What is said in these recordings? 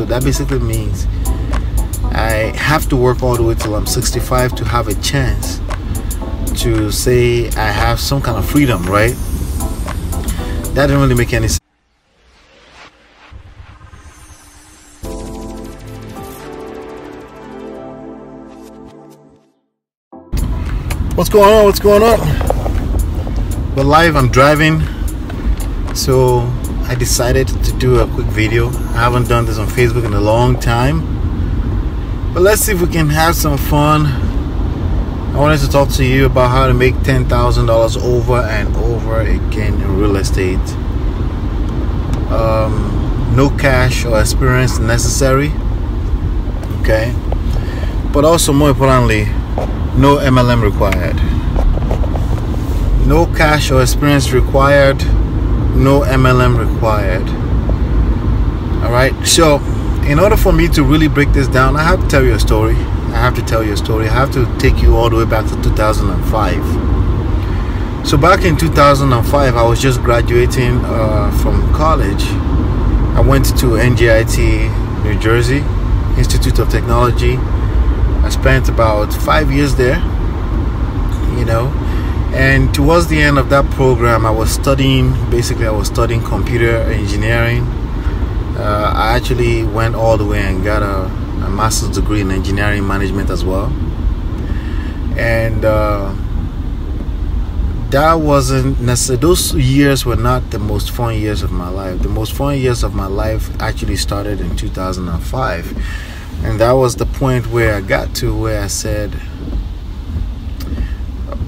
So that basically means I have to work all the way till I'm 65 to have a chance to say I have some kind of freedom, right? That didn't really make any sense. What's going on? What's going on? But live, I'm driving, so I decided to do a quick video. I haven't done this on Facebook in a long time, but let's see if we can have some fun. I wanted to talk to you about how to make $10,000 over and over again in real estate. No cash or experience necessary, okay? But also, more importantly, no MLM required. No cash or experience required. No MLM required. Alright, so in order for me to really break this down, I have to tell you a story. I have to take you all the way back to 2005. So back in 2005, I was just graduating from college. I went to NJIT, New Jersey, Institute of Technology. I spent about 5 years there, you know, and towards the end of that program, I was studying computer engineering. I actually went all the way and got a master's degree in engineering management as well. And that wasn't necessarily, those years were not the most fun years of my life. The most fun years of my life actually started in 2005. And that was the point where I got to where I said,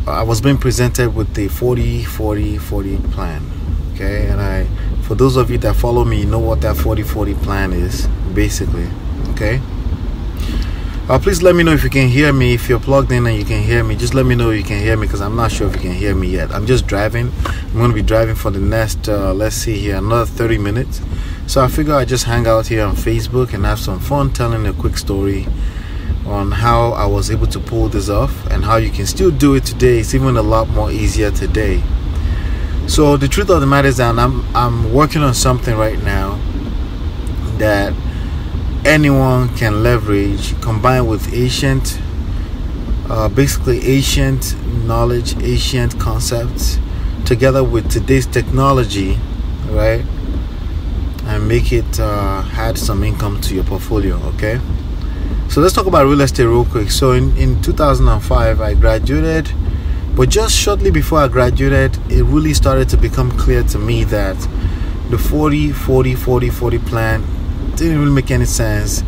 I was being presented with the 40-40-40 plan. Okay, and for those of you that follow me, you know what that 40-40 plan is, basically. Okay. Please let me know if you can hear me. If you're plugged in and you can hear me, just let me know you can hear me, because I'm not sure if you can hear me yet. I'm just driving. I'm going to be driving for the next, let's see here, another 30 minutes. So I figure I'd just hang out here on Facebook and have some fun telling a quick story on how I was able to pull this off and how you can still do it today. It's even a lot more easier today. So the truth of the matter is that I'm working on something right now that anyone can leverage, combined with basically ancient knowledge, ancient concepts, together with today's technology, right? And make it add some income to your portfolio. Okay, so let's talk about real estate real quick. So in 2005 I graduated, but just shortly before I graduated, it really started to become clear to me that the 40-40-40-40 plan didn't really make any sense.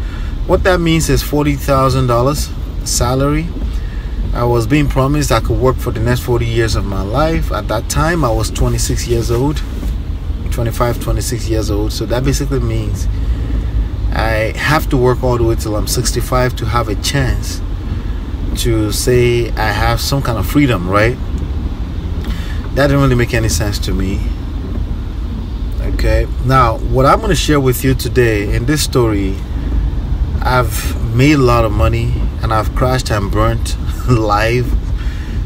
What that means is $40,000 salary. I was being promised I could work for the next 40 years of my life. At that time I was 26 years old, 26 years old. So that basically means I have to work all the way till I'm 65 to have a chance to say I have some kind of freedom, right? That didn't really make any sense to me. Okay, now what I'm going to share with you today in this story, I've made a lot of money and I've crashed and burnt live,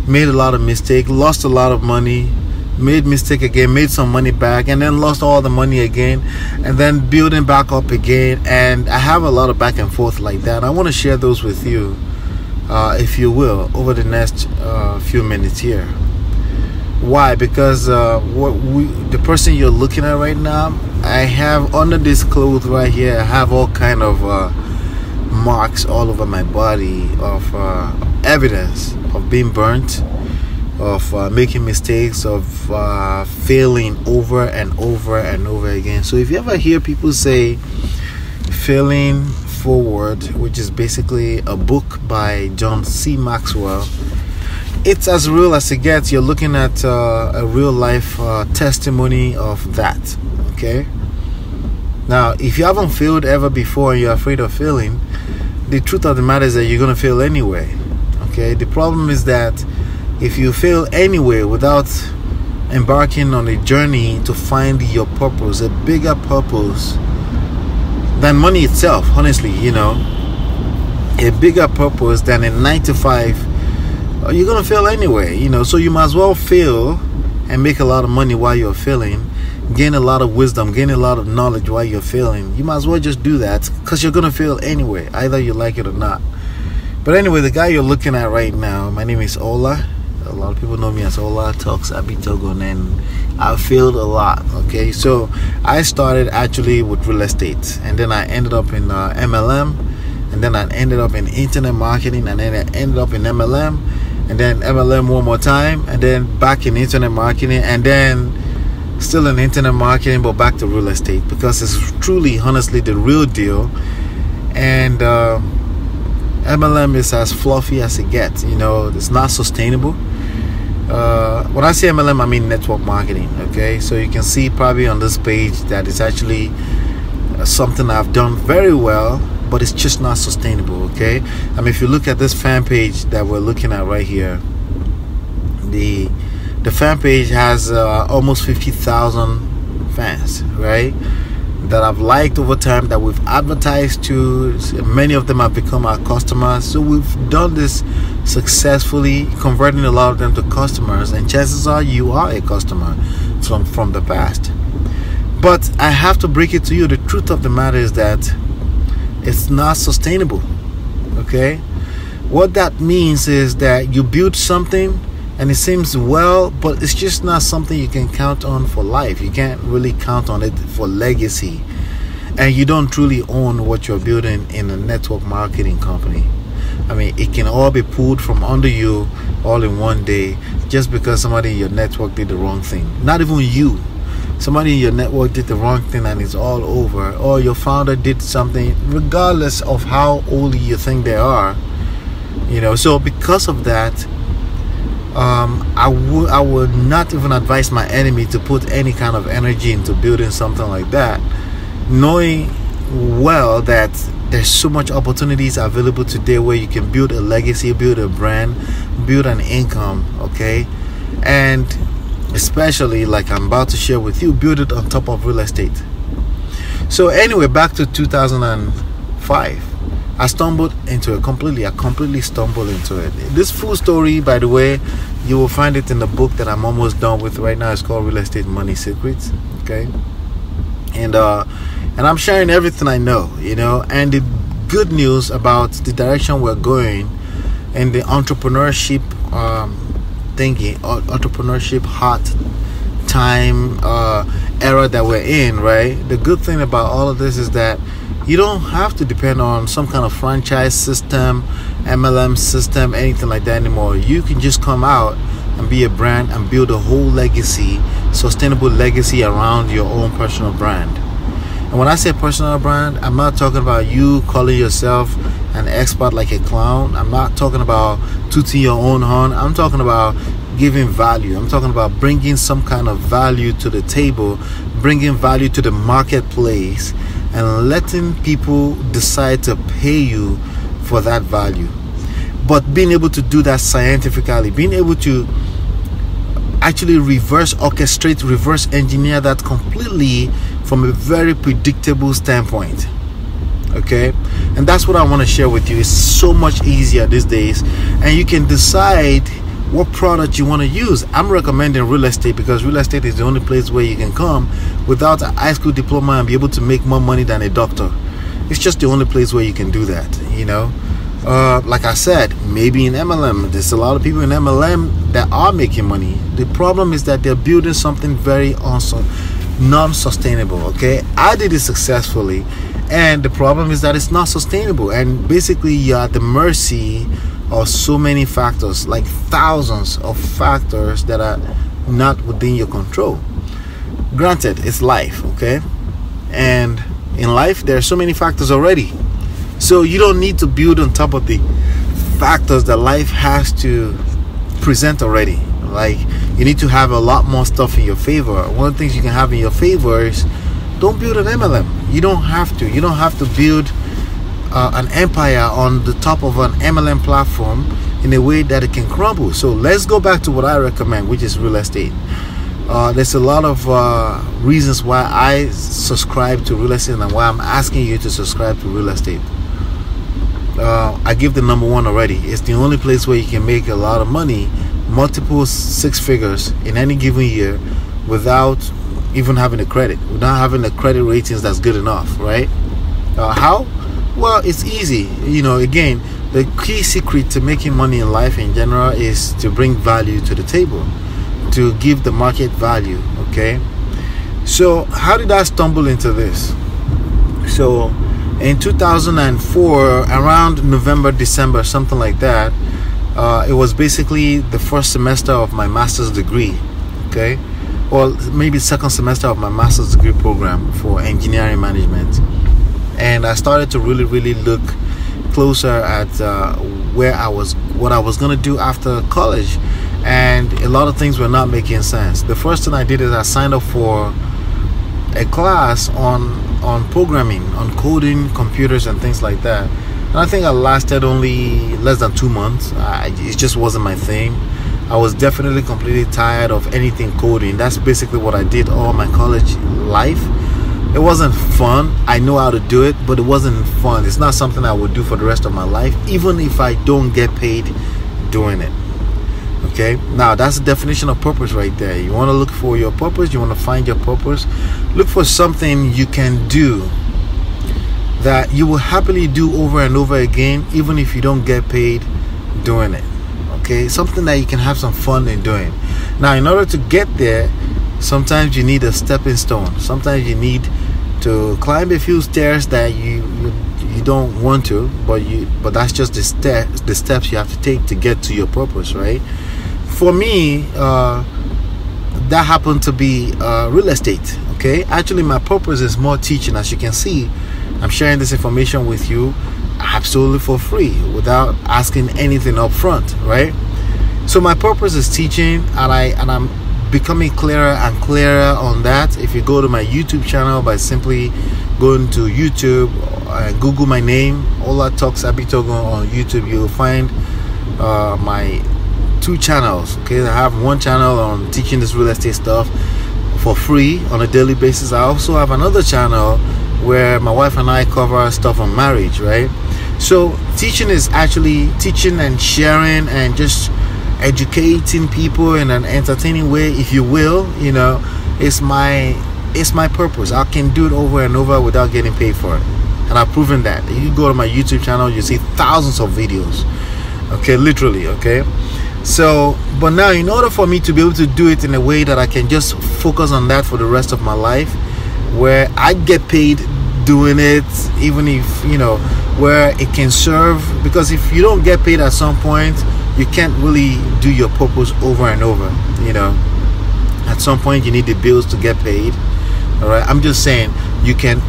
made a lot of mistakes, lost a lot of money, made mistake again, made some money back, and then lost all the money again, and then building back up again. And I have a lot of back and forth like that. I want to share those with you, if you will, over the next few minutes here. Why? Because the person you're looking at right now, I have under this clothes right here, I have all kind of marks all over my body of evidence of being burnt, of making mistakes, of failing over and over and over again. So if you ever hear people say Failing Forward, which is basically a book by John C. Maxwell, it's as real as it gets. You're looking at a real life testimony of that. Okay, now if you haven't failed ever before and you're afraid of failing, the truth of the matter is that you're going to fail anyway. Okay, the problem is that if you fail anyway without embarking on a journey to find your purpose, a bigger purpose than money itself, honestly, you know, a bigger purpose than a 9-to-5, you're gonna fail anyway, you know. So you might as well fail and make a lot of money while you're failing gain a lot of wisdom, gain a lot of knowledge while you're failing, you might as well just do that, because you're gonna fail anyway, either you like it or not. But anyway, the guy you're looking at right now, my name is Ola. A lot of people know me as Ola Talks Abitogun, and I've failed a lot. Okay, so I started actually with real estate, and then I ended up in MLM, and then I ended up in internet marketing, and then I ended up in MLM, and then MLM one more time, and then back in internet marketing, and then still in internet marketing, but back to real estate, because it's truly, honestly, the real deal. And MLM is as fluffy as it gets. You know, it's not sustainable. When I say MLM, I mean network marketing. Okay, so you can see probably on this page that it's actually something I've done very well, but it's just not sustainable. Okay, I mean, if you look at this fan page that we're looking at right here, the fan page has almost 50,000 fans, right, that I've liked over time, that we've advertised to. Many of them have become our customers. So we've done this successfully, converting a lot of them to customers, and chances are you are a customer from the past. But I have to break it to you, the truth of the matter is that it's not sustainable. Okay, what that means is that you build something and it seems well, but it's just not something you can count on for life. You can't really count on it for legacy, and you don't truly own what you're building in a network marketing company. I mean, it can all be pulled from under you all in one day, just because somebody in your network did the wrong thing. Not even you. Somebody in your network did the wrong thing and it's all over. Or your founder did something, regardless of how old you think they are. You know, so because of that, I would not even advise my enemy to put any kind of energy into building something like that, knowing well that there's so much opportunities available today where you can build a legacy, build a brand, build an income. Okay, and especially like I'm about to share with you, build it on top of real estate. So anyway, back to 2005, I stumbled into it completely. I completely stumbled into it. This full story, by the way, you will find it in the book that I'm almost done with right now. It's called Real Estate Money Secrets. Okay, and I'm sharing everything I know, you know, and the good news about the direction we're going and the entrepreneurship entrepreneurship hot time era that we're in, right? The good thing about all of this is that you don't have to depend on some kind of franchise system, MLM system, anything like that anymore. You can just come out and be a brand and build a whole legacy, sustainable legacy around your own personal brand. And when I say personal brand, I'm not talking about you calling yourself an expert like a clown. I'm not talking about tooting your own horn. I'm talking about giving value. I'm talking about bringing some kind of value to the table, bringing value to the marketplace, and letting people decide to pay you for that value. But being able to do that scientifically, being able to actually reverse orchestrate, reverse engineer that completely from a very predictable standpoint. Okay, and that's what I want to share with you. It's so much easier these days, and you can decide what product you want to use. I'm recommending real estate because real estate is the only place where you can come without a high school diploma and be able to make more money than a doctor. It's just the only place where you can do that, you know. Like I said, maybe in MLM, there's a lot of people in MLM that are making money. The problem is that they're building something very awesome, non-sustainable. Okay, I did it successfully, and the problem is that it's not sustainable, and basically you're at the mercy of so many factors, like thousands of factors that are not within your control. Granted, it's life, okay, and in life there are so many factors already, so you don't need to build on top of the factors that life has to present already. Like, you need to have a lot more stuff in your favor. One of the things you can have in your favor is don't build an MLM. You don't have to build an empire on the top of an MLM platform in a way that it can crumble. So let's go back to what I recommend, which is real estate. There's a lot of reasons why I subscribe to real estate and why I'm asking you to subscribe to real estate. I give the number one already. It's the only place where you can make a lot of money, multiple six figures in any given year, without even having a credit, without having the credit ratings that's good enough, right? How? Well, it's easy. Again, the key secret to making money in life in general is to bring value to the table, to give the market value. Okay, so how did I stumble into this? So in 2004, around November, December, something like that, it was basically the first semester of my master's degree. Okay, or maybe second semester of my master's degree program for engineering management. And I started to really look closer at what I was going to do after college, and a lot of things were not making sense. The first thing I did is I signed up for a class on programming, on coding computers and things like that. And I think I lasted only less than 2 months. It just wasn't my thing. I was definitely completely tired of anything coding. That's basically what I did all my college life. It wasn't fun. I know how to do it, but it wasn't fun. It's not something I would do for the rest of my life, even if I don't get paid doing it. Okay, now that's the definition of purpose right there. You want to look for your purpose, you want to find your purpose. Look for something you can do that you will happily do over and over again, even if you don't get paid doing it. Okay, something that you can have some fun in doing. Now, in order to get there, sometimes you need a stepping stone. Sometimes you need to climb a few stairs that you don't want to, but that's just the steps you have to take to get to your purpose, right? For me, that happened to be real estate. Okay, actually my purpose is more teaching. As you can see, I'm sharing this information with you absolutely for free without asking anything up front, right? So my purpose is teaching, and I'm becoming clearer and clearer on that. If you go to my YouTube channel by simply going to YouTube and Google my name, Ola Talks Abitogun on YouTube, you'll find my 2 channels. Okay, I have one channel on teaching this real estate stuff for free on a daily basis. I also have another channel where my wife and I cover stuff on marriage, right? So teaching is actually teaching and sharing and just educating people in an entertaining way, if you will. It's my purpose. I can do it over and over without getting paid for it, and I've proven that. If you go to my YouTube channel, you see thousands of videos. Okay, literally. Okay, so but now, in order for me to be able to do it in a way that I can just focus on that for the rest of my life, where I get paid doing it, even if where it can serve, because if you don't get paid at some point, you can't really do your purpose over and over. At some point you need the bills to get paid. All right, I'm just saying you can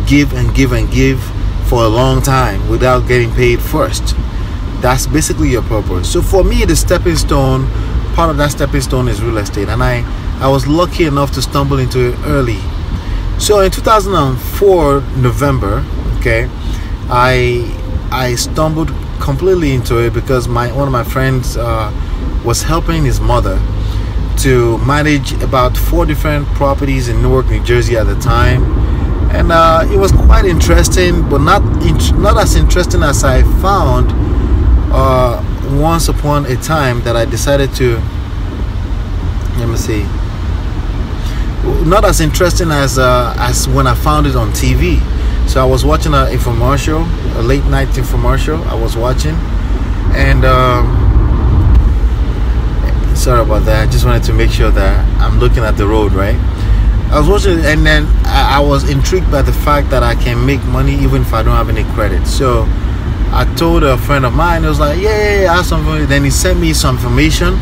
give and give and give for a long time without getting paid first. That's basically your purpose. So for me, the stepping stone, part of that stepping stone is real estate, and I was lucky enough to stumble into it early. So in 2004 November, okay, I stumbled completely into it because one of my friends was helping his mother to manage about 4 different properties in Newark, New Jersey at the time, and it was quite interesting, but not as interesting as I found once upon a time that I decided to, not as interesting as when I found it on TV. So I was watching a infomercial, a late night infomercial I was watching, and sorry about that, I just wanted to make sure that I'm looking at the road, right? I was watching it, and then I was intrigued by the fact that I can make money even if I don't have any credit. So I told a friend of mine, it was like, yeah, I have something. Then he sent me some information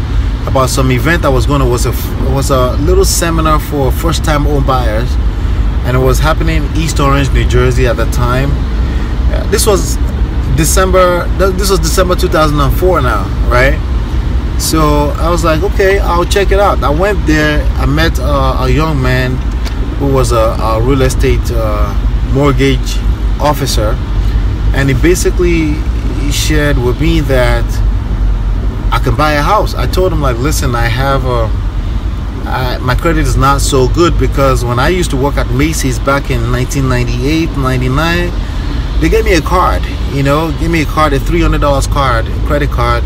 about some event I was going to. It was a little seminar for first-time home buyers, and it was happening in East Orange, New Jersey at the time. This was December 2004 now, right? So I was like, okay, I'll check it out. I went there. I met a young man who was a real estate mortgage officer, and he basically shared with me that I can buy a house. I told him, like, listen, I have my credit is not so good, because when I used to work at Macy's back in 1998, 99, they gave me a card, gave me a card, a $300 card, a credit card,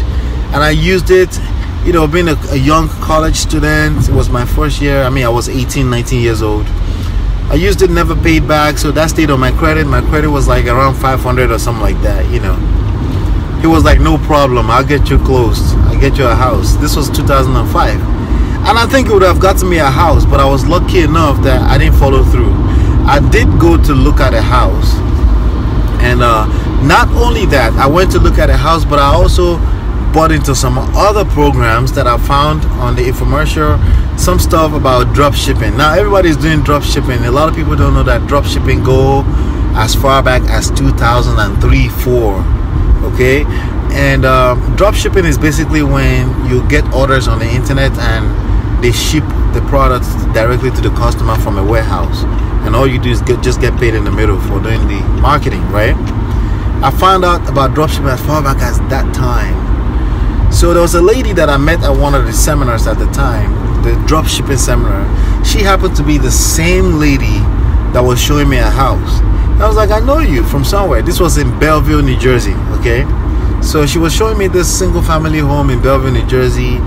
and I used it. you know, being a young college student, it was my first year. I mean, I was 18, 19 years old. I used it, never paid back, so that stayed on my credit. My credit was like around 500 or something like that, you know. He was like, no problem, I'll get you closed. I'll get you a house. This was 2005. And I think it would have gotten me a house, but I was lucky enough that I didn't follow through. I did go to look at a house. And not only that, I went to look at a house, but I also bought into some other programs that I found on the infomercial, some stuff about drop shipping. Now everybody's doing drop shipping. A lot of people don't know that drop shipping go as far back as 2003-4. okay. And drop shipping is basically when you get orders on the internet and they ship the product directly to the customer from a warehouse, and all you do is just get paid in the middle for doing the marketing, right? I found out about drop shipping as far back as that time. So there was a lady that I met at one of the seminars at the time, the drop shipping seminar. She happened to be the same lady that was showing me a house. I was like, I know you from somewhere. This was in Belleville, New Jersey, okay? So she was showing me this single family home in Belleville, New Jersey.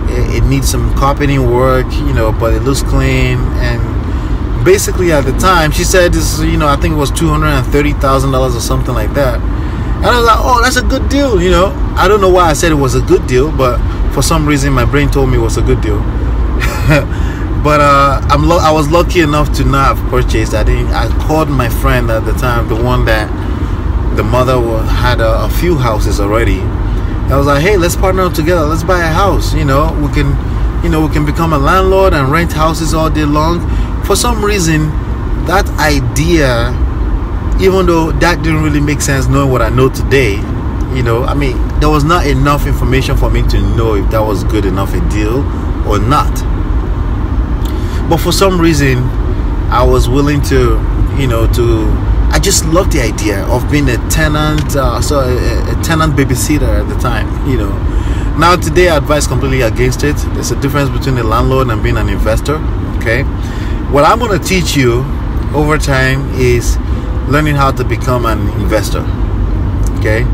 It needs some carpeting work, you know, but it looks clean. And basically at the time, she said this, you know, I think it was $230,000 or something like that. And I was like, oh, that's a good deal, you know. I don't know why I said it was a good deal, but for some reason my brain told me it was a good deal. But I was lucky enough to not have purchased. I called my friend at the time, the one that the mother had a few houses already. I was like, hey, let's partner up together. Let's buy a house. You know, we can become a landlord and rent houses all day long. For some reason, that idea, even though that didn't really make sense knowing what I know today, you know, I mean, there was not enough information for me to know if that was good enough a deal or not. But for some reason, I was willing to, you know, I just loved the idea of being a tenant, a tenant babysitter at the time, you know. Now today I advise completely against it. There's a difference between a landlord and being an investor, okay? What I'm going to teach you over time is learning how to become an investor, okay?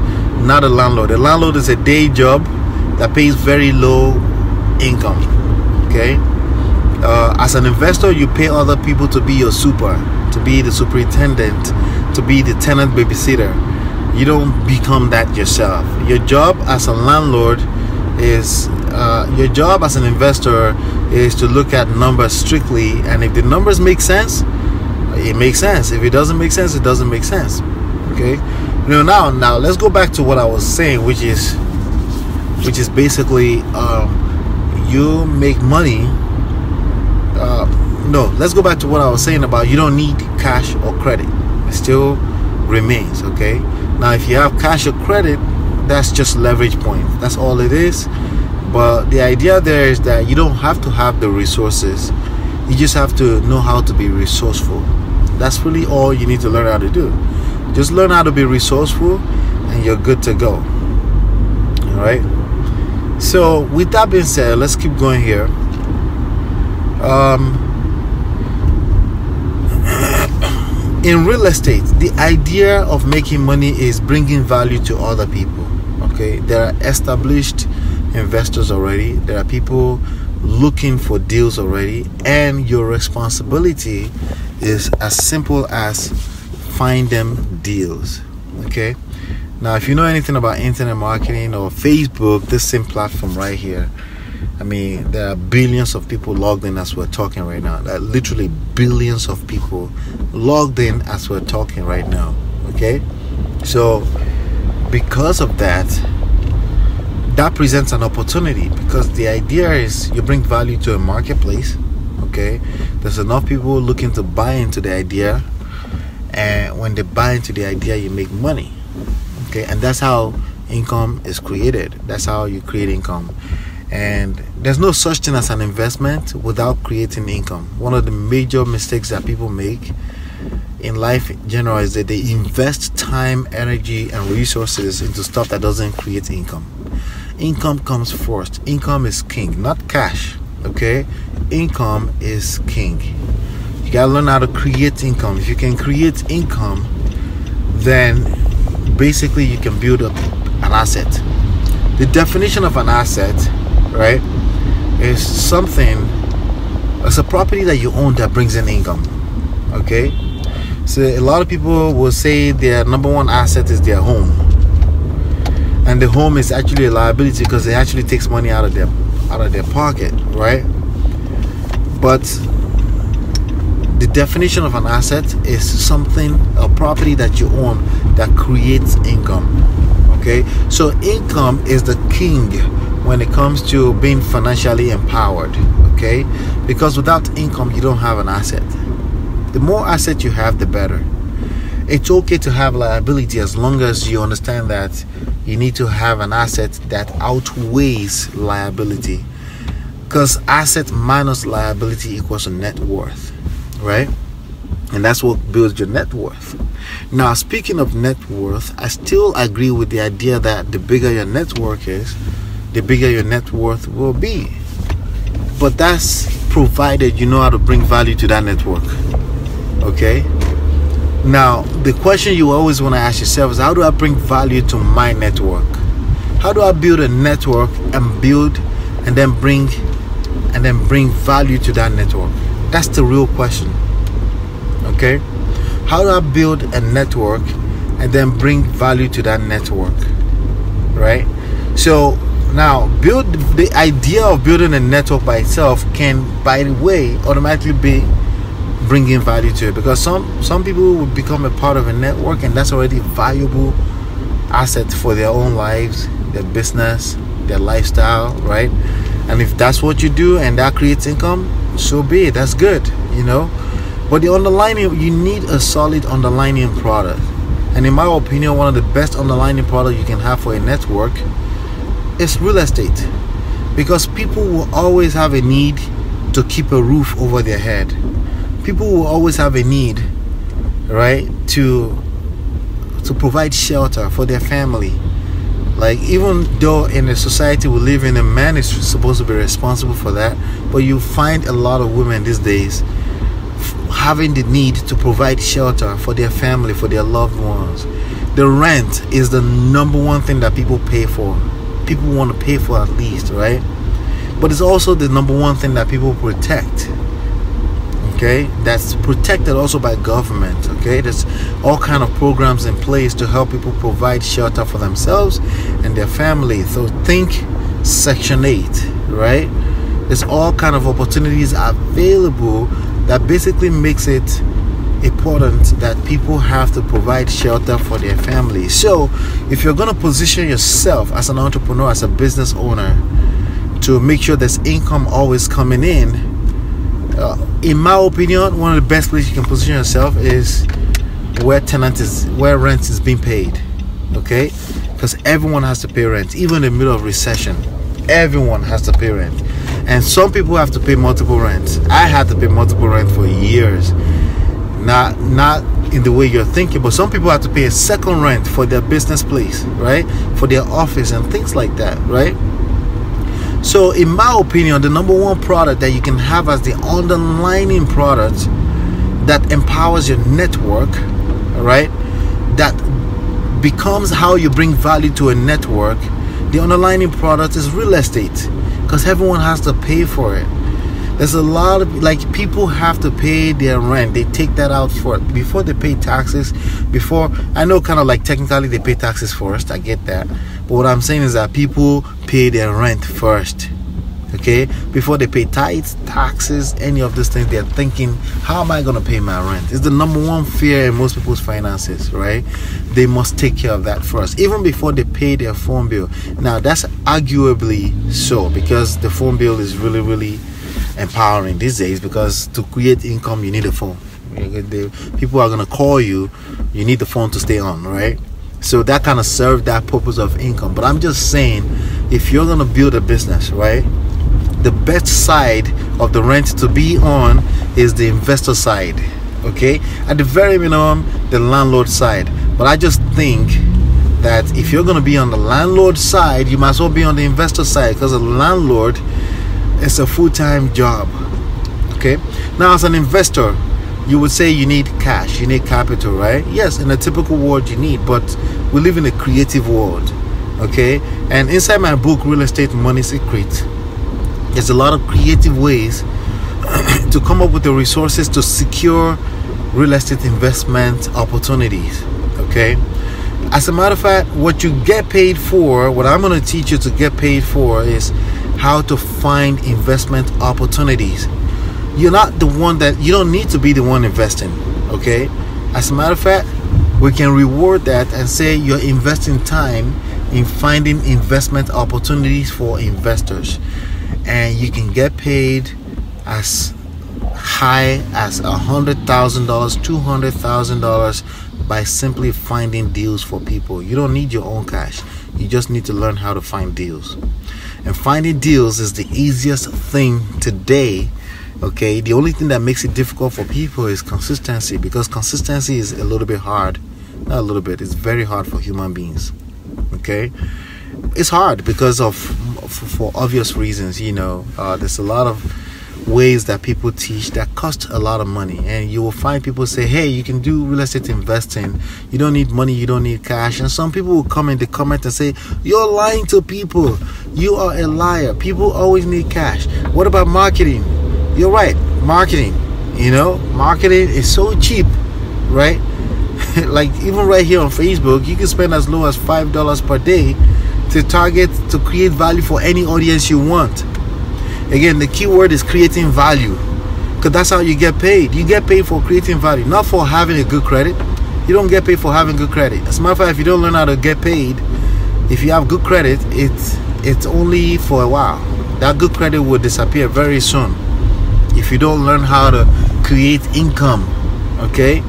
Not a landlord. A landlord is a day job that pays very low income, okay? As an investor, you pay other people to be your super, to be the superintendent, to be the tenant babysitter. You don't become that yourself. Your job as a landlord is, your job as an investor is to look at numbers strictly, and if the numbers make sense, it makes sense. If it doesn't make sense, it doesn't make sense. Okay. You know, now let's go back to what I was saying, which is basically you make money. No, let's go back to what I was saying about you don't need cash or credit. It still remains, okay? Now, if you have cash or credit, that's just leverage point. That's all it is. But the idea there is that you don't have to have the resources. You just have to know how to be resourceful. That's really all you need to learn how to do. Just learn how to be resourceful and you're good to go. All right? So with that being said, let's keep going here. In real estate, the idea of making money is bringing value to other people. Okay, there are established investors already. There are people looking for deals already, and your responsibility is as simple as find them deals. Okay, now if you know anything about internet marketing or Facebook, this same platform right here, I mean, there are billions of people logged in as we're talking right now. There are literally billions of people logged in as we're talking right now. Okay, so because of that, that presents an opportunity, because the idea is you bring value to a marketplace. Okay, there's enough people looking to buy into the idea, and when they buy into the idea, you make money. Okay, and that's how income is created. That's how you create income. And there's no such thing as an investment without creating income. One of the major mistakes that people make in life in general is that they invest time, energy, and resources into stuff that doesn't create income. Income comes first. Income is king, not cash. Okay? Income is king. You gotta learn how to create income. If you can create income, then basically you can build up an asset. The definition of an asset right? It's something, it's a property that you own that brings in income. Okay, so a lot of people will say their number one asset is their home, and the home is actually a liability because it actually takes money out of their pocket, right? But the definition of an asset is something, a property that you own that creates income. Okay, so income is the king when it comes to being financially empowered. Okay, because without income you don't have an asset. The more asset you have, the better. It's okay to have liability as long as you understand that you need to have an asset that outweighs liability, because asset minus liability equals a net worth, right? And that's what builds your net worth. Now, speaking of net worth, I still agree with the idea that the bigger your network is, the bigger your net worth will be. But that's provided you know how to bring value to that network. Okay? Now, the question you always want to ask yourself is, how do I bring value to my network? How do I build a network and then bring value to that network? That's the real question. Okay, how do I build a network and then bring value to that network, right? So now, the idea of building a network by itself can, by the way, automatically be bringing value to it, because some people will become a part of a network and that's already valuable asset for their own lives, their business, their lifestyle, right? And if that's what you do and that creates income, so be it. That's good, you know. But the underlying, you need a solid underlying product. And in my opinion, one of the best underlying products you can have for a network is real estate, because people will always have a need to keep a roof over their head. People will always have a need, right, to provide shelter for their family. Like, even though in the society we live in, a man is supposed to be responsible for that, but you find a lot of women these days having the need to provide shelter for their family, for their loved ones. The rent is the number one thing that people pay for. People want to pay for at least, right? But it's also the number one thing that people protect. Okay, that's protected also by government. Okay, there's all kind of programs in place to help people provide shelter for themselves and their family. So think Section 8, right? There's all kind of opportunities available that basically makes it important that people have to provide shelter for their family. So if you're going to position yourself as an entrepreneur, as a business owner, to make sure there's income always coming in my opinion, one of the best places you can position yourself is where rent is being paid. Okay, because everyone has to pay rent. Even in the middle of recession, everyone has to pay rent, and some people have to pay multiple rents. I had to pay multiple rent for years. Not in the way you're thinking, but some people have to pay a second rent for their business place, right, for their office and things like that, right? So in my opinion, the number one product that you can have as the underlying product that empowers your network, right, that becomes how you bring value to a network, the underlying product is real estate, because everyone has to pay for it. There's a lot of, like, people have to pay their rent. They take that out for it before they pay taxes. I know kind of like technically they pay taxes first, I get that, but what I'm saying is that people pay their rent first, okay, before they pay tithes, taxes, any of these things. They're thinking, how am I going to pay my rent? It's the number one fear in most people's finances, right? They must take care of that first, even before they pay their phone bill. Now that's arguably so, because the phone bill is really, really empowering these days, because to create income you need a phone. People are going to call you, you need the phone to stay on, right? So that kind of serves that purpose of income. But I'm just saying, if you're going to build a business, right, the best side of the rent to be on is the investor side. Okay, at the very minimum, the landlord side. But I just think that if you're going to be on the landlord side, you might as well be on the investor side, because a landlord is a full-time job. Okay, now as an investor, you would say you need cash, you need capital, right? Yes, in a typical world you need, but we live in a creative world. Okay, and inside my book, Real Estate Money Secret, There's a lot of creative ways to come up with the resources to secure real estate investment opportunities. Okay, as a matter of fact, what you get paid for, what I'm going to teach you to get paid for, is how to find investment opportunities. You're not the one that, you don't need to be the one investing. Okay, as a matter of fact, we can reward that and say you're investing time in finding investment opportunities for investors, and you can get paid as high as $100,000, $200,000 by simply finding deals for people. You don't need your own cash. You just need to learn how to find deals. And finding deals is the easiest thing today. Okay, the only thing that makes it difficult for people is consistency, because consistency is a little bit hard. Not a little bit, it's very hard for human beings. Okay, it's hard because of for obvious reasons. There's a lot of ways that people teach that cost a lot of money, and you will find people say, hey, you can do real estate investing, you don't need money, you don't need cash. And some people will come in the comment and say, you're lying to people, you are a liar, people always need cash. What about marketing? You're right, marketing is so cheap, right? Like even right here on Facebook, you can spend as low as $5 per day to create value for any audience you want. Again, the key word is creating value, because that's how you get paid. You get paid for creating value, not for having a good credit. You don't get paid for having good credit. As a matter of fact, if you don't learn how to get paid, if you have good credit, it's only for a while. That good credit will disappear very soon if you don't learn how to create income. Okay,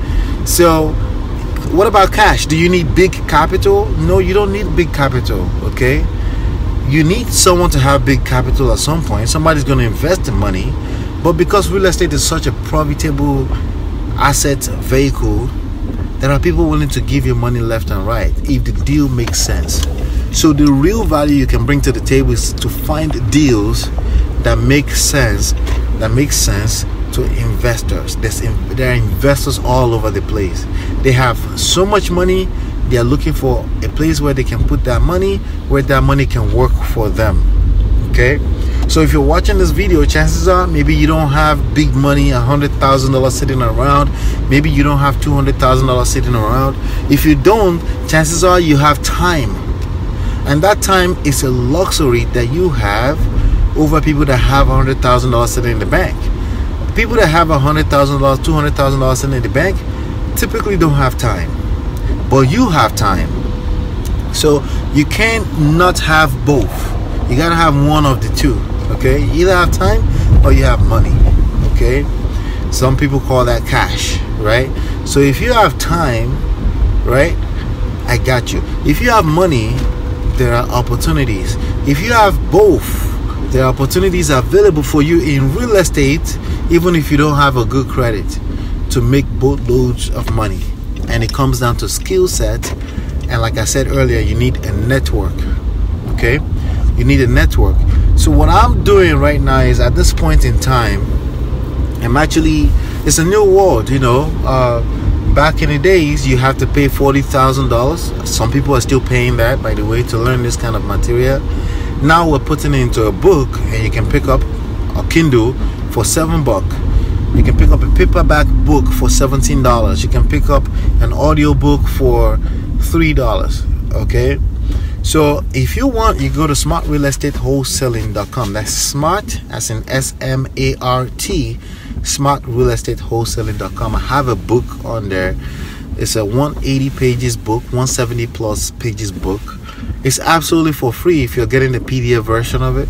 so what about cash? Do you need big capital? No, you don't need big capital. Okay, you need someone to have big capital at some point. Somebody's going to invest the money. But because real estate is such a profitable asset vehicle, there are people willing to give you money left and right if the deal makes sense. So the real value you can bring to the table is to find deals that make sense to investors. There are investors all over the place. They have so much money, they are looking for a place where they can put that money, where that money can work for them. Okay, so if you're watching this video, chances are maybe you don't have big money, $100,000 sitting around. Maybe you don't have $200,000 sitting around. If you don't, chances are you have time, and that time is a luxury that you have over people that have $100,000 sitting in the bank. People that have $100,000, $200,000 sitting in the bank typically don't have time, but you have time. So you can't not have both. You gotta have one of the two. Okay, you either have time or you have money. Okay, some people call that cash, right? So if you have time, right, I got you. If you have money, there are opportunities. If you have both, there are opportunities available for you in real estate, even if you don't have a good credit, to make boatloads of money. And it comes down to skill set, and like I said earlier, you need a network. Okay, you need a network. So what I'm doing right now is, at this point in time, it's a new world. Back in the days, you have to pay $40,000. Some people are still paying that, by the way, to learn this kind of material. Now we're putting it into a book, and you can pick up a Kindle for $7. You can pick up a paperback book for $17. You can pick up an audio book for $3. Okay, so if you want, you go to smartrealestatewholesaling.com. That's smart, as in SMART, smartrealestatewholesaling.com. I have a book on there. It's a 180 pages book, 170 plus pages book. It's absolutely for free if you're getting the PDF version of it,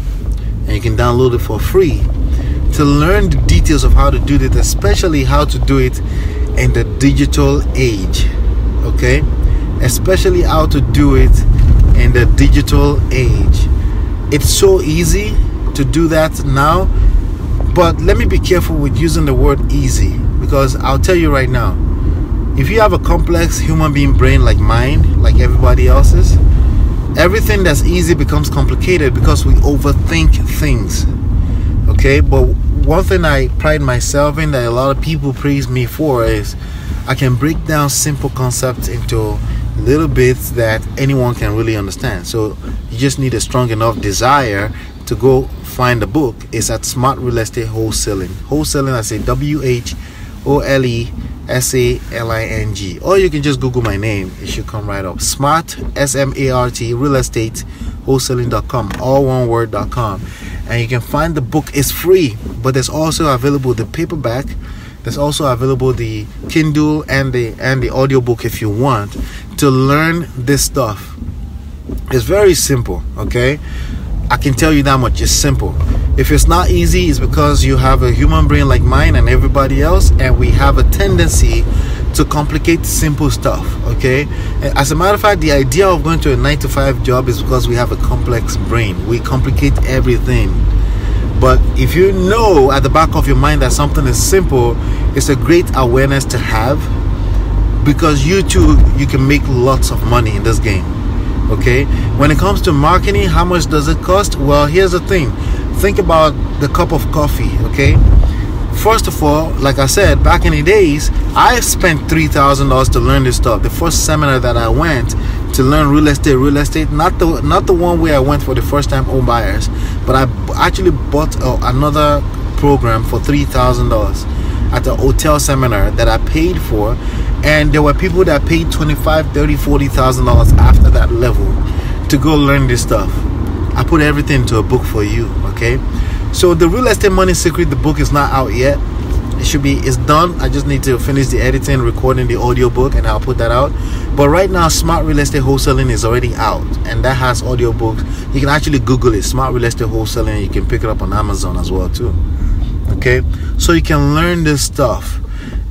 and you can download it for free to learn the details of how to do it, especially how to do it in the digital age. Okay, especially how to do it in the digital age. It's so easy to do that now, but let me be careful with using the word easy, because I'll tell you right now, if you have a complex human being brain like mine, like everybody else's, everything that's easy becomes complicated because we overthink things. Okay, but one thing I pride myself in, that a lot of people praise me for, is I can break down simple concepts into little bits that anyone can really understand. So you just need a strong enough desire to go find the book is at Smart Real Estate Wholesaling. Wholesaling, I say WHOLESALING. Or you can just Google my name, it should come right up. Smart, SMART, Real Estate Wholesaling.com, all one word.com. And you can find the book. It's free, but there's also available the paperback. There's also available the Kindle and the audiobook if you want to learn this stuff. It's very simple, okay? I can tell you that much. It's simple. If it's not easy, it's because you have a human brain like mine and everybody else, and we have a tendency to complicate simple stuff, okay? As a matter of fact, the idea of going to a 9-to-5 job is because we have a complex brain. We complicate everything. But if you know at the back of your mind that something is simple, it's a great awareness to have, because you too, you can make lots of money in this game. Okay, when it comes to marketing, how much does it cost? Well, here's the thing. Think about the cup of coffee. Okay, first of all, like I said, back in the days, I spent $3,000 to learn this stuff. The first seminar that I went to learn real estate, not the one where I went for the first time home buyers, but I actually bought another program for $3,000 at a hotel seminar that I paid for. And there were people that paid $25,000, $30,000, $40,000 after that level to go learn this stuff. I put everything into a book for you, okay? So the Real Estate Money Secret, the book is not out yet. It's done. I just need to finish the editing, recording the audiobook, and I'll put that out. But right now, Smart Real Estate Wholesaling is already out, and that has audiobooks. You can actually Google it, Smart Real Estate Wholesaling, and you can pick it up on Amazon as well too. Okay, so you can learn this stuff.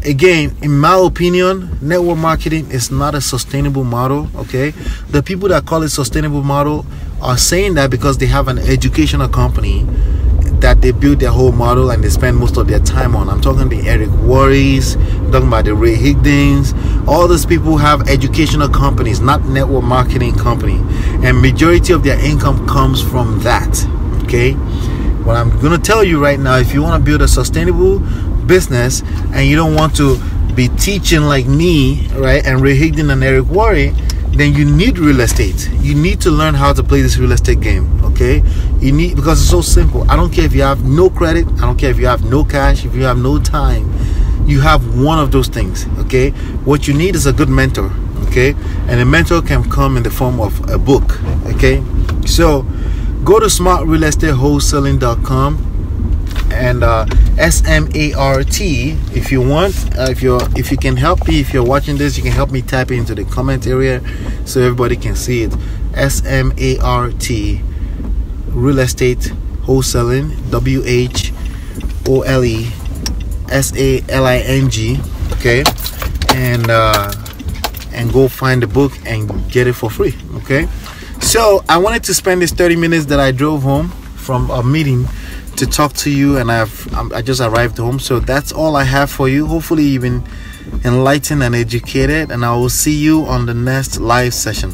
Again, in my opinion, network marketing is not a sustainable model. Okay, the people that call it sustainable model are saying that because they have an educational company that they build their whole model and they spend most of their time on. I'm talking the Eric Worre's, I'm talking about the Ray Higdons. All those people have educational companies, not network marketing company, and majority of their income comes from that. Okay, what I'm gonna tell you right now, if you want to build a sustainable business and you don't want to be teaching like me, right, and Ray Higdon and Eric Worre, then you need real estate. You need to learn how to play this real estate game, okay? You need, because it's so simple. I don't care if you have no credit, I don't care if you have no cash, if you have no time, you have one of those things, okay? What you need is a good mentor, okay? And a mentor can come in the form of a book, okay? So go to smartrealestatewholesaling.com and SMART if you want. If you can help me, if you're watching this, you can help me type it into the comment area so everybody can see it. SMART Real Estate Wholesaling, WHOLESALING, okay? And go find the book and get it for free, okay? So I wanted to spend this 30 minutes that I drove home from a meeting to talk to you, and I just arrived home. So that's all I have for you. Hopefully you've been enlightened and educated, and I will see you on the next live session.